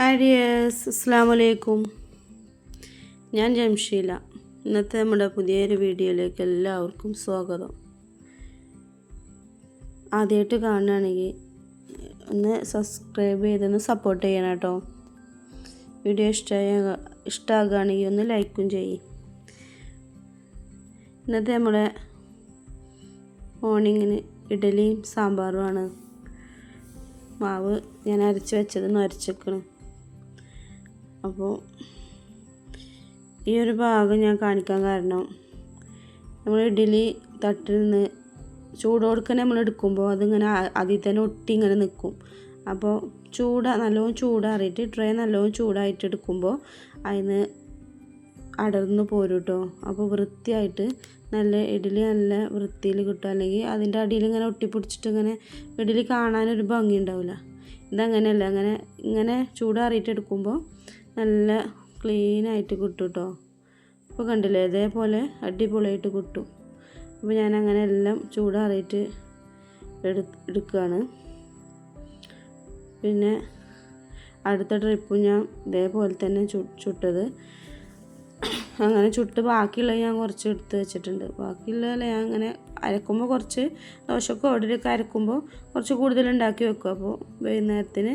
ആരിയസ് അസ്സലാമലൈക്കും. ഞാൻ ജംഷീല. ഇന്നത്തെ നമ്മുടെ പുതിയൊരു വീഡിയോയിലേക്ക് എല്ലാവർക്കും സ്വാഗതം. ആദ്യമായിട്ട് കാണുകയാണെങ്കിൽ ഒന്ന് സബ്സ്ക്രൈബ് ചെയ്തൊന്ന് സപ്പോർട്ട് ചെയ്യണം കേട്ടോ. വീഡിയോ ഇഷ്ടമാകുകയാണെങ്കിൽ ഒന്ന് ലൈക്കും ചെയ്യും. ഇന്നത്തെ നമ്മുടെ മോർണിംഗിന് ഇഡലിയും സാമ്പാറുമാണ്. മാവ് ഞാൻ അരച്ച് വെച്ചതൊന്ന് അരച്ചേക്കണം. അപ്പോൾ ഈ ഒരു ഭാഗം ഞാൻ കാണിക്കാൻ കാരണം, നമ്മൾ ഇഡ്ഡലി തട്ടിൽ നിന്ന് ചൂടോടുക്കനെ നമ്മൾ എടുക്കുമ്പോൾ അതിങ്ങനെ അതിൽ തന്നെ ഒട്ടി ഇങ്ങനെ നിൽക്കും. അപ്പോൾ നല്ലോണം ചൂടാറിയിട്ട് ട്രേ നല്ലോണം ചൂടായിട്ട് എടുക്കുമ്പോൾ അതിന് അടർന്ന് പോരും കേട്ടോ. അപ്പോൾ വൃത്തിയായിട്ട് നല്ല ഇഡ്ഡലി നല്ല വൃത്തിയിൽ കിട്ടും. അല്ലെങ്കിൽ അതിൻ്റെ അടിയിൽ ഇങ്ങനെ ഒട്ടിപ്പിടിച്ചിട്ട് ഇങ്ങനെ ഇഡ്ഡലി കാണാനൊരു ഭംഗി ഉണ്ടാവില്ല. ഇതങ്ങനെയല്ല, ഇങ്ങനെ ചൂടാറിയിട്ട് എടുക്കുമ്പോൾ നല്ല ക്ലീനായിട്ട് കിട്ടും കേട്ടോ. ഇപ്പോൾ കണ്ടില്ലേ, ഇതേപോലെ അടിപൊളിയായിട്ട് കിട്ടും. അപ്പോൾ ഞാനങ്ങനെ എല്ലാം ചൂടാറിയിട്ട് എടുക്കുകയാണ്. പിന്നെ അടുത്ത ട്രിപ്പും ഞാൻ ഇതേപോലെ തന്നെ ചുട്ടത്. അങ്ങനെ ചുട്ട് ബാക്കിയുള്ളത് ഞാൻ കുറച്ച് എടുത്ത് വെച്ചിട്ടുണ്ട്. ബാക്കിയുള്ളത് ഞാൻ അങ്ങനെ അരക്കുമ്പോൾ കുറച്ച് ദോശക്കോ ഇഡലിയൊക്കെ അരക്കുമ്പോൾ കുറച്ച് കൂടുതൽ ഉണ്ടാക്കി വെക്കും. അപ്പോൾ വൈകുന്നേരത്തിന്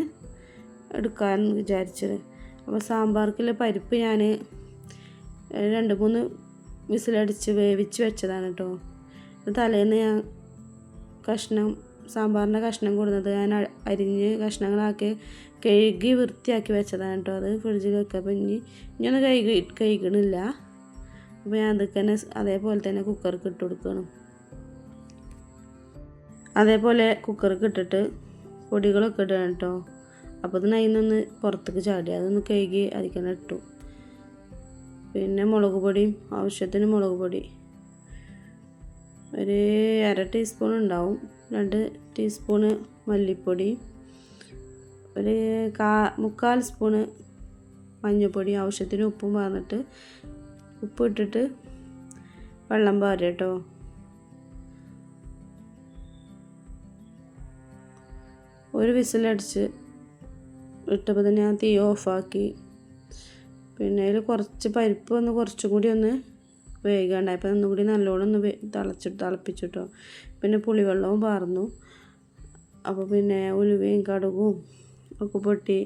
എടുക്കാമെന്ന് വിചാരിച്ചത്. അപ്പോൾ സാമ്പാർക്കുള്ള പരിപ്പ് ഞാൻ 2-3 വിസിലടിച്ച് വേവിച്ച് വെച്ചതാണ് കേട്ടോ. തലേന്ന് ഞാൻ സാമ്പാറിൻ്റെ കഷ്ണം കൊടുക്കുന്നത് ഞാൻ അരിഞ്ഞ് കഷ്ണങ്ങളാക്കി കഴുകി വൃത്തിയാക്കി വെച്ചതാണ് കേട്ടോ. അത് ഫ്രിഡ്ജിൽ വെക്കുക. അപ്പോൾ ഇനിയൊന്നും കഴുകണില്ല. അപ്പോൾ ഞാൻ അതൊക്കെ തന്നെ അതേപോലെ തന്നെ കുക്കർക്ക് ഇട്ട് കൊടുക്കണം. അതേപോലെ കുക്കർക്ക് ഇട്ടിട്ട് പൊടികളൊക്കെ ഇടണം കേട്ടോ. അപ്പോൾ അത് അതിനൊന്ന് പുറത്തേക്ക് ചാടി അതൊന്ന് കഴുകി അതിൽ ഇട്ടു. പിന്നെ മുളക് പൊടിയും ആവശ്യത്തിന് മുളക് പൊടി ഒരു 1/2 ടീസ്പൂൺ ഉണ്ടാവും. 2 ടീസ്പൂണ് മല്ലിപ്പൊടി, ഒരു 1/4 സ്പൂണ് മഞ്ഞൾപ്പൊടി, ആവശ്യത്തിന് ഉപ്പും പറഞ്ഞിട്ട് ഉപ്പ് ഇട്ടിട്ട് വെള്ളം പാരുക കേട്ടോ. ഒരു വിസിലടിച്ച് ഇട്ടപ്പോൾ തന്നെ ഞാൻ തീ ഓഫാക്കി. പിന്നെ അതിൽ കുറച്ച് പരിപ്പ് കുറച്ചും കൂടി ഒന്ന് വേഗമുണ്ടായപ്പോൾ ഒന്നും കൂടി നല്ലോണം ഒന്ന് തിളപ്പിച്ചിട്ടോ. പിന്നെ പുളിവെള്ളവും പാർന്നു. അപ്പോൾ പിന്നെ ഉലുവയും കടുകും ഒക്കെ പൊട്ടി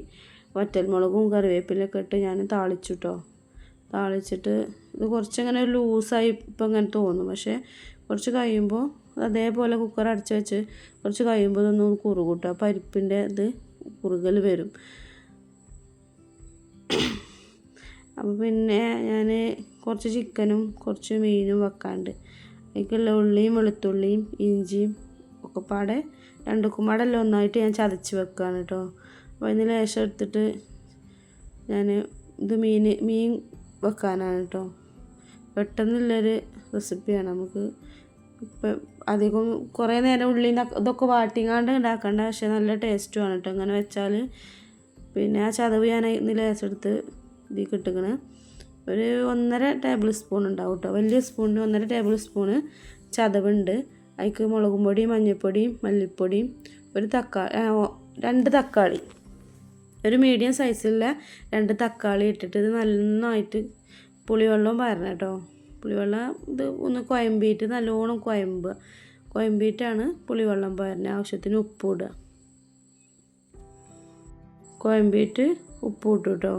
വറ്റൽമുളകും കറിവേപ്പിലൊക്കെ ഇട്ട് ഞാൻ താളിച്ചിട്ടോ. താളിച്ചിട്ട് ഇത് കുറച്ചിങ്ങനെ ലൂസായി ഇപ്പം ഇങ്ങനെ തോന്നും. പക്ഷേ കുറച്ച് കഴിയുമ്പോൾ അതേപോലെ കുക്കർ അടച്ച് വെച്ച് കുറച്ച് കഴിയുമ്പോൾ ഇതൊന്ന് കുറുകൂട്ടോ. പരിപ്പിൻ്റെ ഇത് കുറുകൽ വരും. അപ്പോൾ പിന്നെ ഞാൻ കുറച്ച് ചിക്കനും കുറച്ച് മീനും വെക്കാണ്ട് അതിലേക്കുള്ള ഉള്ളിയും വെളുത്തുള്ളിയും ഇഞ്ചിയും ഒക്കെ പാടെ 2 പാടെല്ലാം ഒന്നായിട്ട് ഞാൻ ചതച്ച് വെക്കുകയാണ് കേട്ടോ. അപ്പോൾ അതിന് ലേശം എടുത്തിട്ട് ഞാൻ ഇത് മീൻ വെക്കാനാണ് കേട്ടോ. പെട്ടെന്നുള്ളൊരു റെസിപ്പിയാണ്. നമുക്ക് ഇപ്പം അധികം കുറേ നേരം ഉള്ളി ഇതൊക്കെ വാട്ടിങ്ങാണ്ട് ഉണ്ടാക്കണ്ട. പക്ഷേ നല്ല ടേസ്റ്റുമാണ് കേട്ടോ ഇങ്ങനെ വെച്ചാൽ. പിന്നെ ആ ചതവ് ഞാൻ ഇന്ന് ലേശെടുത്ത് ഇതിൽ കിട്ടുകയാണ്. ഒരു 1.5 ടേബിൾ സ്പൂൺ ഉണ്ടാവും കേട്ടോ. വലിയ സ്പൂണിന് 1.5 ടേബിൾ സ്പൂണ് ചതവുണ്ട്. അതിക്ക് മുളകും പൊടിയും മഞ്ഞൾപ്പൊടിയും മല്ലിപ്പൊടിയും 2 തക്കാളി, ഒരു മീഡിയം സൈസിലുള്ള 2 തക്കാളി ഇട്ടിട്ട് ഇത് നന്നായിട്ട് പുളിവെള്ളവും പാരണം കേട്ടോ. പുളിവെള്ളം ഇത് ഒന്ന് കുഴമ്പിയിട്ട് നല്ലോണം കുഴമ്പിയിട്ടാണ് പുളിവെള്ളം പാരുന്നത്. ആവശ്യത്തിന് ഉപ്പ് ഇടുക. കുഴമ്പിയിട്ട് ഉപ്പ് ഇട്ടു കേട്ടോ.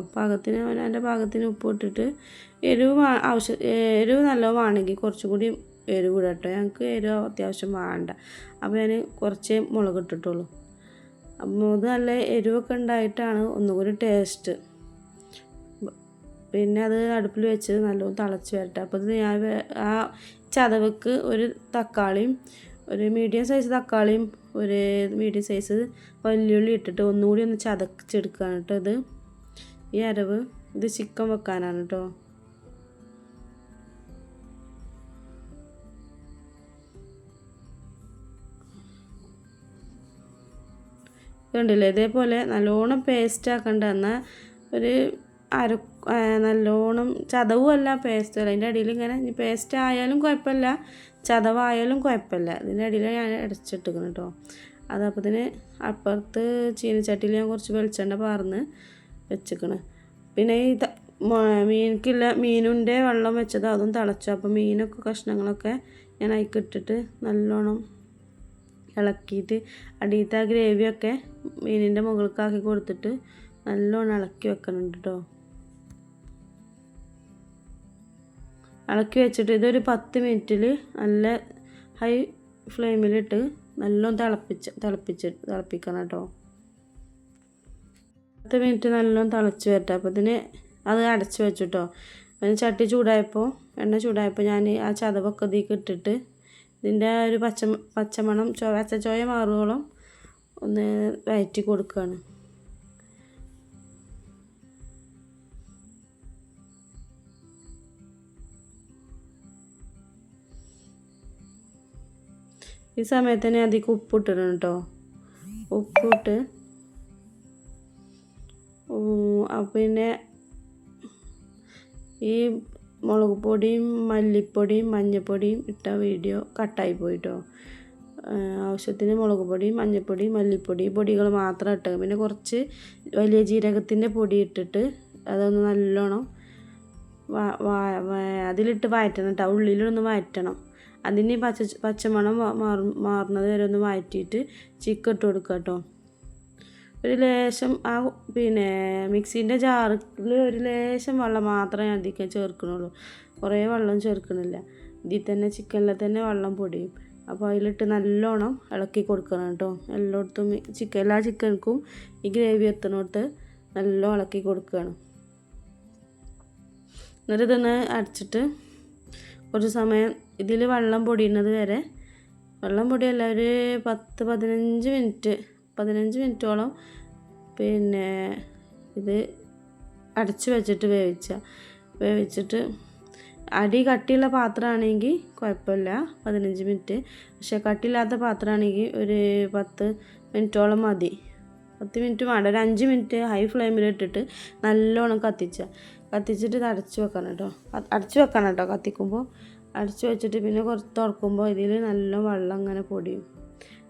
എൻ്റെ പാകത്തിന് ഉപ്പ് ഇട്ടിട്ട് എരിവ് നല്ലതാണെങ്കിൽ കുറച്ചും കൂടി എരിവ് ഇടാം കേട്ടോ. ഞങ്ങൾക്ക് എരിവ് അത്യാവശ്യം വേണ്ട. അപ്പോൾ ഞാൻ കുറച്ചേ മുളക് ഇട്ടിട്ടുള്ളൂ. അപ്പോൾ ഇത് നല്ല എരിവൊക്കെ ഉണ്ടായിട്ടാണ് ഒന്നുകൂടി ടേസ്റ്റ്. പിന്നെ അത് അടുപ്പിൽ വെച്ച് നല്ലോണം തിളച്ച് വരട്ടെ. അപ്പോൾ ഇത് ഞാൻ ആ ചതവക്ക് ഒരു തക്കാളിയും, ഒരു മീഡിയം സൈസ് തക്കാളിയും, ഒരു മീഡിയം സൈസ് വലിയുള്ളി ഇട്ടിട്ട് ഒന്നുകൂടി ഒന്ന് ചതച്ചെടുക്കുകയാണ് കേട്ടോ. ഈ അരവ് ഇത് ചിക്കൻ വെക്കാനാണ് കേട്ടോ. കണ്ടില്ലേ, ഇതേപോലെ നല്ലോണം പേസ്റ്റ് ആക്കണ്ട. എന്നാൽ ഒരു നല്ലോണം ചതവും അല്ല പേസ്റ്റ് അല്ല. അതിൻ്റെ അടിയിൽ ഇങ്ങനെ പേസ്റ്റ് ആയാലും കുഴപ്പമില്ല, ചതവായാലും കുഴപ്പമില്ല. ഇതിൻ്റെ അടിയിൽ ഞാൻ അടച്ചിട്ടിരിക്കണം കേട്ടോ. അതപ്പത്തിന് അപ്പുറത്ത് ചീനച്ചട്ടിയിൽ ഞാൻ കുറച്ച് വെളിച്ചെണ്ണ പാർന്ന് വെച്ചിക്കണ്. പിന്നെ ഈ മീനിൻ്റെ വെള്ളം വെച്ചത് അതും തിളച്ചു. അപ്പോൾ മീനൊക്കെ കഷ്ണങ്ങളൊക്കെ ഞാൻ അതിക്കിട്ടിട്ട് നല്ലോണം ഇളക്കിയിട്ട് അടിയത്തെ ആ ഗ്രേവിയൊക്കെ മീനിൻ്റെ മുകൾക്കാക്കി കൊടുത്തിട്ട് നല്ലോണം ഇളക്കി വെക്കുന്നുണ്ട് കേട്ടോ. ഇളക്കി വെച്ചിട്ട് ഇതൊരു 10 മിനിറ്റിൽ നല്ല ഹൈ ഫ്ലെയിമിലിട്ട് നല്ലോണം തിളപ്പിക്കണം കേട്ടോ. 10 മിനിറ്റ് നല്ലോണം തിളച്ച് വരട്ടെ. അപ്പോൾ ഇതിന് അത് അടച്ച് വെച്ചു കേട്ടോ. പിന്നെ ചട്ടി ചൂടായപ്പോൾ എണ്ണ ചൂടായപ്പോൾ ഞാൻ ആ ചതവൊക്കെ ഇതിലേക്ക് ഇട്ടിട്ട് ഇതിൻ്റെ ഒരു പച്ചമണം പച്ചച്ചോയ മാറുവോളം ഒന്ന് വഴറ്റി കൊടുക്കുകയാണ്. ഈ സമയത്ത് തന്നെ അതിലേക്ക് ഉപ്പിട്ടിടണം കേട്ടോ. ഉപ്പിട്ട് പിന്നെ ഈ മുളക് പൊടിയും മല്ലിപ്പൊടിയും മഞ്ഞൾപ്പൊടിയും ഇട്ട വീഡിയോ കട്ടായി പോയിട്ടോ. ആവശ്യത്തിന് മുളക് പൊടിയും മഞ്ഞൾപ്പൊടിയും മല്ലിപ്പൊടി പൊടികൾ മാത്രം ഇട്ടത്. പിന്നെ കുറച്ച് വലിയ ജീരകത്തിൻ്റെ പൊടി ഇട്ടിട്ട് അതൊന്ന് നല്ലോണം അതിലിട്ട് വഴറ്റണം കേട്ടോ. ഉള്ളിലൊന്ന് വഴറ്റണം. അതിന് പച്ചമണം മാറുന്നത് വരെ ഒന്ന് വഴറ്റിയിട്ട് ചിക്കൻ ഇട്ട് കൊടുക്കുക കേട്ടോ. ഒരു ലേശം ആ പിന്നെ മിക്സീൻ്റെ ജാറിൽ ഒരു ലേശം വെള്ളം മാത്രമേ ഞാൻ അതിലേക്ക് ചേർക്കണുള്ളൂ. കുറേ വെള്ളം ചേർക്കണില്ല. ഇതിൽ തന്നെ ചിക്കനിൽ തന്നെ വെള്ളം പൊടിയും. അപ്പോൾ അതിലിട്ട് നല്ലോണം ഇളക്കി കൊടുക്കണം കേട്ടോ. എല്ലായിടത്തും എല്ലാ ചിക്കൻക്കും ഈ ഗ്രേവി എത്തുന്നിടത്ത് നല്ലോണം ഇളക്കി കൊടുക്കുകയാണ്. എന്നിട്ട് ഇതൊന്ന് അടച്ചിട്ട് കുറച്ച് സമയം ഇതിൽ വെള്ളം പൊടിയുന്നത് വരെ, വെള്ളം പൊടിയല്ല, ഒരു 15 മിനിറ്റോളം പിന്നെ ഇത് അടച്ച് വെച്ചിട്ട് വേവിച്ചിട്ട് അടി കട്ടിയുള്ള പാത്രമാണെങ്കിൽ കുഴപ്പമില്ല 15 മിനിറ്റ്. പക്ഷേ കട്ടിയില്ലാത്ത പാത്രമാണെങ്കിൽ ഒരു 10 മിനിറ്റോളം മതി. 10 മിനിറ്റ് വേണ്ട, ഒരു 5 മിനിറ്റ് ഹൈ ഫ്ലെയിമിലിട്ടിട്ട് നല്ലോണം കത്തിച്ചിട്ട് ഇത് അടച്ച് വെക്കണം കേട്ടോ. കത്തിക്കുമ്പോൾ അടച്ച് വെച്ചിട്ട് പിന്നെ കുറച്ച് തുറക്കുമ്പോൾ ഇതിൽ നല്ല വെള്ളം അങ്ങനെ പൊടിയും.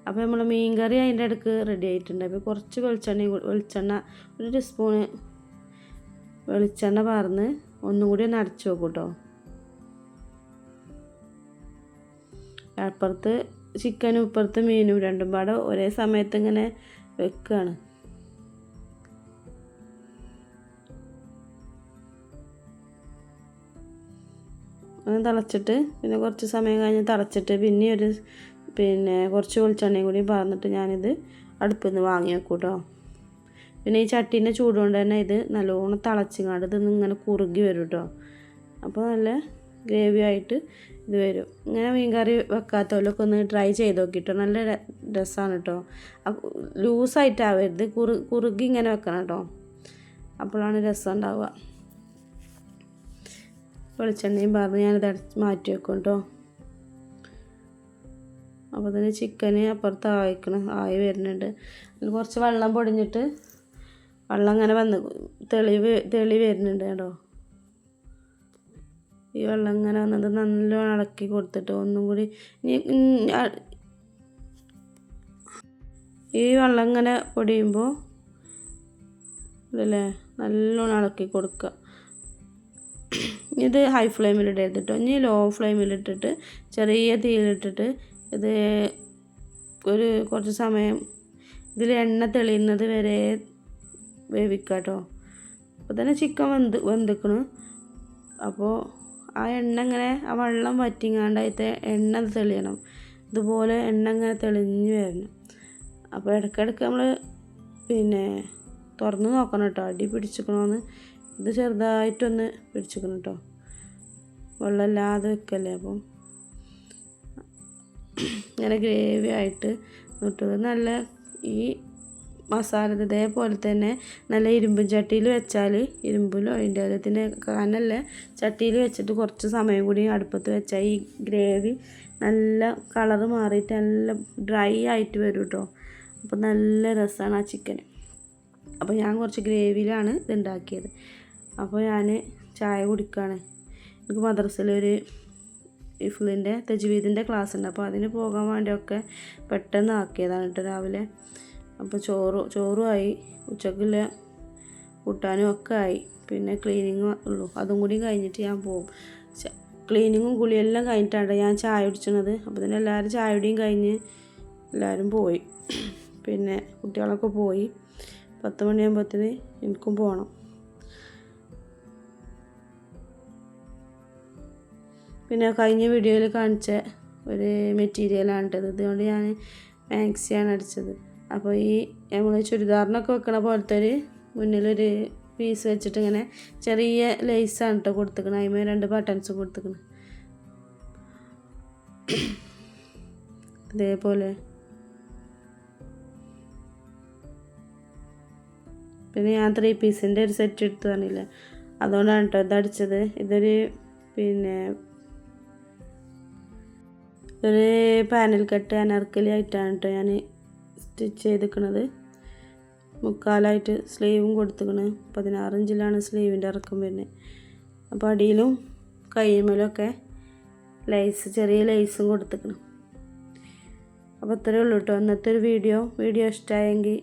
അപ്പോൾ നമ്മൾ മീൻകറി അതിൻ്റെ ഇടയ്ക്ക് റെഡി ആയിട്ടുണ്ട്. അപ്പോൾ കുറച്ച് വെളിച്ചെണ്ണ ഒരു ടീസ്പൂണ് വെളിച്ചെണ്ണ പാർന്ന് ഒന്നും കൂടി ഒന്ന് അടച്ച് വെക്കും കേട്ടോ. അപ്പുറത്ത് ചിക്കനും ഇപ്പുറത്ത് മീനും രണ്ടും പാടെ ഒരേ സമയത്ത് ഇങ്ങനെ വെക്കുകയാണ്. അങ്ങനെ തിളച്ചിട്ട് പിന്നെ കുറച്ച് സമയം കഴിഞ്ഞ് തിളച്ചിട്ട് പിന്നെ കുറച്ച് വെളിച്ചെണ്ണയും കൂടി പാർന്നിട്ട് ഞാനിത് അടുപ്പിൽ നിന്ന് വാങ്ങി വെക്കും കേട്ടോ. പിന്നെ ഈ ചട്ടീൻ്റെ ചൂടുകൊണ്ട് തന്നെ ഇത് നല്ലോണം തിളച്ചിങ്ങാണ്ട് ഇതൊന്നും ഇങ്ങനെ കുറുകി വരും കേട്ടോ. അപ്പോൾ നല്ല ഗ്രേവി ആയിട്ട് ഇത് വരും. ഇങ്ങനെ മീൻകറി വെക്കാത്തവരൊക്കെ ഒന്ന് ട്രൈ ചെയ്ത് നോക്കിട്ടോ. നല്ല രസമാണ് കേട്ടോ. ലൂസായിട്ടാവരുത്, കുറുകി ഇങ്ങനെ വെക്കണം കേട്ടോ. അപ്പോഴാണ് രസം ഉണ്ടാവുക. വെളിച്ചെണ്ണയും പറഞ്ഞ് ഞാനിത് മാറ്റി വെക്കും കേട്ടോ. അപ്പോൾ തന്നെ ചിക്കന് അപ്പുറത്ത് ആയി വരുന്നുണ്ട്. അതിൽ കുറച്ച് വെള്ളം പൊടിഞ്ഞിട്ട് വെള്ളം അങ്ങനെ തെളി വരുന്നുണ്ട് കേട്ടോ. ഈ വെള്ളം ഇങ്ങനെ വന്നത് നല്ലോണം ഇളക്കി കൊടുത്തിട്ട് ഒന്നും കൂടി ഈ വെള്ളം ഇങ്ങനെ പൊടിയുമ്പോൾ അല്ലേ നല്ലോണം ഇളക്കി കൊടുക്കുക. ഇത് ഹൈ ഫ്ലെയിമിലിടരുത് കേട്ടോ. ഇനി ലോ ഫ്ലെയിമിലിട്ടിട്ട് ചെറിയ തീയിലിട്ടിട്ട് ഇത് കുറച്ച് സമയം ഇതിൽ എണ്ണ തെളിയുന്നത് വരെ വേവിക്കുക കേട്ടോ. അപ്പോൾ തന്നെ ചിക്കൻ വെന്തിക്കണം. അപ്പോൾ ആ എണ്ണ ഇങ്ങനെ ആ വെള്ളം വറ്റിങ്ങാണ്ടായിട്ട് എണ്ണ തെളിയണം. ഇതുപോലെ എണ്ണ ഇങ്ങനെ തെളിഞ്ഞ് വരണം. അപ്പോൾ ഇടയ്ക്കിടയ്ക്ക് നമ്മൾ പിന്നെ തുറന്ന് നോക്കണം കേട്ടോ, അടി പിടിച്ചിക്കണമെന്ന്. ഇത് ചെറുതായിട്ടൊന്ന് പിടിച്ചിക്കണം കേട്ടോ, വെള്ളമില്ലാതെ വെക്കല്ലേ. അപ്പം ഇങ്ങനെ ഗ്രേവി ആയിട്ട് കിട്ടുന്നത് നല്ല ഈ മസാല ഇതേപോലെ തന്നെ നല്ല ഇരുമ്പും ചട്ടിയിൽ വെച്ചാൽ ഇരുമ്പിലോ അതിൻ്റെ അതിൻ്റെ കനല്ല ചട്ടിയിൽ വെച്ചിട്ട് കുറച്ച് സമയം കൂടി അടുപ്പത്ത് വെച്ചാൽ ഈ ഗ്രേവി നല്ല കളറ് മാറിയിട്ട് നല്ല ഡ്രൈ ആയിട്ട് വരും കേട്ടോ. അപ്പോൾ നല്ല രസമാണ് ആ ചിക്കൻ. അപ്പോൾ ഞാൻ കുറച്ച് ഗ്രേവിയിലാണ് ഇത് ഉണ്ടാക്കിയത്. അപ്പോൾ ഞാൻ ചായ കുടിക്കുകയാണ്. എനിക്ക് മദ്രസയിലൊരു ഇഫ്ലിൻ്റെ തജ്വീദിൻ്റെ ക്ലാസ് ഉണ്ട്. അപ്പോൾ അതിന് പോകാൻ വേണ്ടിയൊക്കെ പെട്ടെന്ന് ആക്കിയതാണ് കേട്ടോ രാവിലെ. അപ്പോൾ ചോറുമായി ഉച്ചക്കുള്ള കൂട്ടാനും ഒക്കെ ആയി. പിന്നെ ക്ലീനിങ് ഉള്ളൂ, അതും കൂടി കഴിഞ്ഞിട്ട് ഞാൻ പോകും. ക്ലീനിങ്ങും കുളിയെല്ലാം കഴിഞ്ഞിട്ടാണ് ഞാൻ ചായ കുടിച്ചത്. അപ്പോൾ തന്നെ എല്ലാവരും ചായ കുടിയും കഴിഞ്ഞ് എല്ലാവരും പോയി. പിന്നെ കുട്ടികളൊക്കെ പോയി. 10 മണിയാകുമ്പോഴത്തേന് എനിക്കും പോകണം. പിന്നെ കഴിഞ്ഞ വീഡിയോയിൽ കാണിച്ച ഒരു മെറ്റീരിയലാണ് ഇട്ടത്. ഇതുകൊണ്ട് ഞാൻ മാക്സിയാണ് അടിച്ചത്. അപ്പോൾ ഈ നമ്മൾ ചുരിദാറിനൊക്കെ വെക്കണ പോലത്തെ ഒരു മുന്നിലൊരു പീസ് വെച്ചിട്ട് ഇങ്ങനെ ചെറിയ ലേസാണ് കേട്ടോ കൊടുത്തിക്കണം. അതിന്മേൽ 2 ബട്ടൺസും കൊടുത്തിക്കണം. അതേപോലെ പിന്നെ ഞാൻ 3 പീസിൻ്റെ ഒരു സെറ്റ് എടുത്തു പറഞ്ഞില്ല, അതുകൊണ്ടാണ് കേട്ടോ ഇതടിച്ചത്. ഇതൊരു പിന്നെ ഒരു പാനൽ കട്ട് അനാർക്കലി ആയിട്ടാണ് കേട്ടോ ഞാൻ സ്റ്റിച്ച് ചെയ്തിരിക്കുന്നത്. 3/4 സ്ലീവും കൊടുത്തിരിക്കണ്. 16 ഇഞ്ചിലാണ് സ്ലീവിൻ്റെ ഇറക്കം വരുന്നത്. അപ്പോൾ അടിയിലും കൈമേലൊക്കെ ചെറിയ ലേസും കൊടുത്തിരിക്കണം. അപ്പോൾ ഇത്രയേ ഉള്ളൂ കേട്ടോ ഇന്നത്തെ ഒരു വീഡിയോ ഇഷ്ടമായെങ്കിൽ